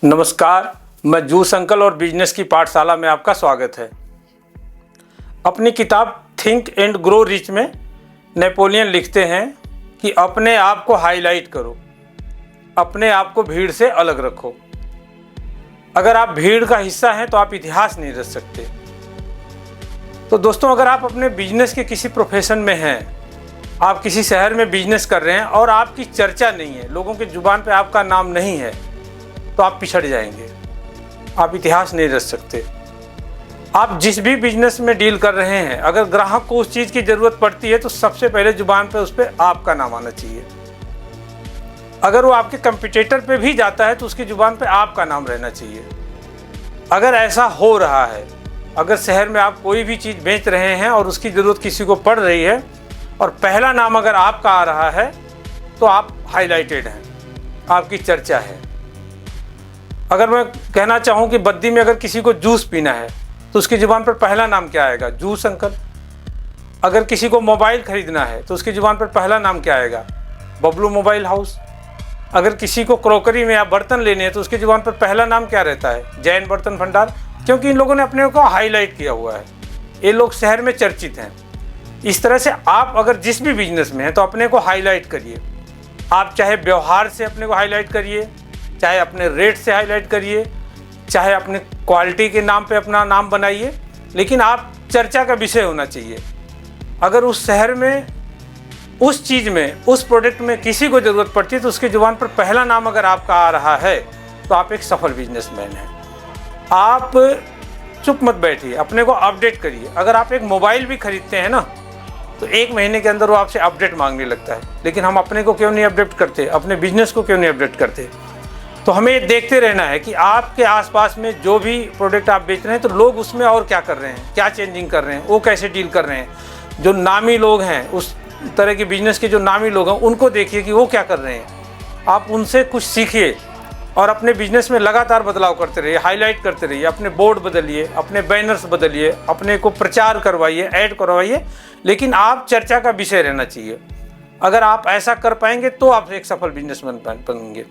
नमस्कार, मैं juice uncle और बिजनेस की पाठशाला में आपका स्वागत है। अपनी किताब थिंक एंड ग्रो रिच में नेपोलियन लिखते हैं कि अपने आप को हाईलाइट करो, अपने आप को भीड़ से अलग रखो। अगर आप भीड़ का हिस्सा हैं तो आप इतिहास नहीं रच सकते। तो दोस्तों, अगर आप अपने बिजनेस के किसी प्रोफेशन में हैं, आप किसी शहर में बिजनेस कर रहे हैं और आपकी चर्चा नहीं है, लोगों के जुबान पे आपका नाम नहीं है, तो आप पिछड़ जाएंगे, आप इतिहास नहीं रच सकते। आप जिस भी बिजनेस में डील कर रहे हैं, अगर ग्राहक को उस चीज़ की ज़रूरत पड़ती है तो सबसे पहले जुबान पे उस पर आपका नाम आना चाहिए। अगर वो आपके कंपटीटर पे भी जाता है तो उसकी जुबान पे आपका नाम रहना चाहिए। अगर ऐसा हो रहा है, अगर शहर में आप कोई भी चीज़ बेच रहे हैं और उसकी ज़रूरत किसी को पड़ रही है और पहला नाम अगर आपका आ रहा है तो आप हाईलाइटेड हैं, आपकी चर्चा है। अगर मैं कहना चाहूँ कि बद्दी में अगर किसी को जूस पीना है तो उसकी ज़ुबान पर पहला नाम क्या आएगा? Juice uncle. अगर किसी को मोबाइल ख़रीदना है तो उसकी ज़ुबान पर पहला नाम क्या आएगा? Bablu mobile house. अगर किसी को क्रॉकरी में या बर्तन लेने हैं तो उसकी ज़ुबान पर पहला नाम क्या रहता है? जैन बर्तन भंडार। क्योंकि इन लोगों ने अपने को हाईलाइट किया हुआ है, ये लोग शहर में चर्चित हैं। इस तरह से आप अगर जिस भी बिजनेस में हैं तो अपने को हाईलाइट करिए। आप चाहे व्यवहार से अपने को हाईलाइट करिए, चाहे अपने रेट से हाईलाइट करिए, चाहे अपने क्वालिटी के नाम पे अपना नाम बनाइए, लेकिन आप चर्चा का विषय होना चाहिए। अगर उस शहर में, उस चीज़ में, उस प्रोडक्ट में किसी को ज़रूरत पड़ती है तो उसकी ज़ुबान पर पहला नाम अगर आपका आ रहा है तो आप एक सफल बिजनेसमैन हैं। आप चुप मत बैठिए, अपने को अपडेट करिए। अगर आप एक मोबाइल भी खरीदते हैं ना तो 1 महीने के अंदर वो आपसे अपडेट मांगने लगता है, लेकिन हम अपने को क्यों नहीं अपडेट करते? अपने बिजनेस को क्यों नहीं अपडेट करते? तो हमें देखते रहना है कि आपके आसपास में जो भी प्रोडक्ट आप बेच रहे हैं तो लोग उसमें और क्या कर रहे हैं, क्या चेंजिंग कर रहे हैं, वो कैसे डील कर रहे हैं। जो नामी लोग हैं, उस तरह के बिजनेस के जो नामी लोग हैं, उनको देखिए कि वो क्या कर रहे हैं। आप उनसे कुछ सीखिए और अपने बिजनेस में लगातार बदलाव करते रहिए, हाईलाइट करते रहिए। अपने बोर्ड बदलिए, अपने बैनर्स बदलिए, अपने को प्रचार करवाइए, ऐड करवाइए, लेकिन आप चर्चा का विषय रहना चाहिए। अगर आप ऐसा कर पाएंगे तो आप एक सफल बिजनेसमैन बनेंगे।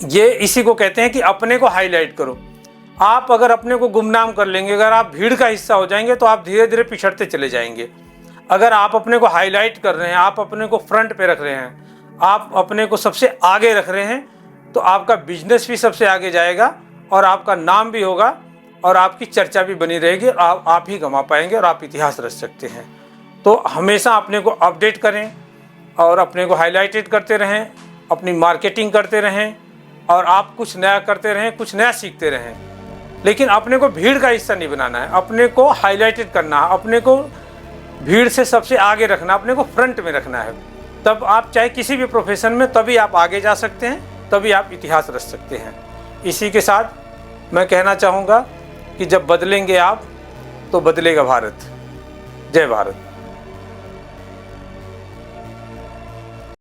ये इसी को कहते हैं कि अपने को हाईलाइट करो। आप अगर अपने को गुमनाम कर लेंगे, अगर आप भीड़ का हिस्सा हो जाएंगे तो आप धीरे धीरे पिछड़ते चले जाएंगे। अगर आप अपने को हाईलाइट कर रहे हैं, आप अपने को फ्रंट पे रख रहे हैं, आप अपने को सबसे आगे रख रहे हैं, तो आपका बिजनेस भी सबसे आगे जाएगा और आपका नाम भी होगा और आपकी चर्चा भी बनी रहेगी। आप ही कमा पाएंगे और आप इतिहास रच सकते हैं। तो हमेशा अपने को अपडेट करें और अपने को हाईलाइटेड करते रहें, अपनी मार्केटिंग करते रहें और आप कुछ नया करते रहें, कुछ नया सीखते रहें। लेकिन अपने को भीड़ का हिस्सा नहीं बनाना है, अपने को हाईलाइटेड करना है, अपने को भीड़ से सबसे आगे रखना, अपने को फ्रंट में रखना है। तब आप चाहे किसी भी प्रोफेशन में, तभी आप आगे जा सकते हैं, तभी आप इतिहास रच सकते हैं। इसी के साथ मैं कहना चाहूँगा कि जब बदलेंगे आप तो बदलेगा भारत। जय भारत।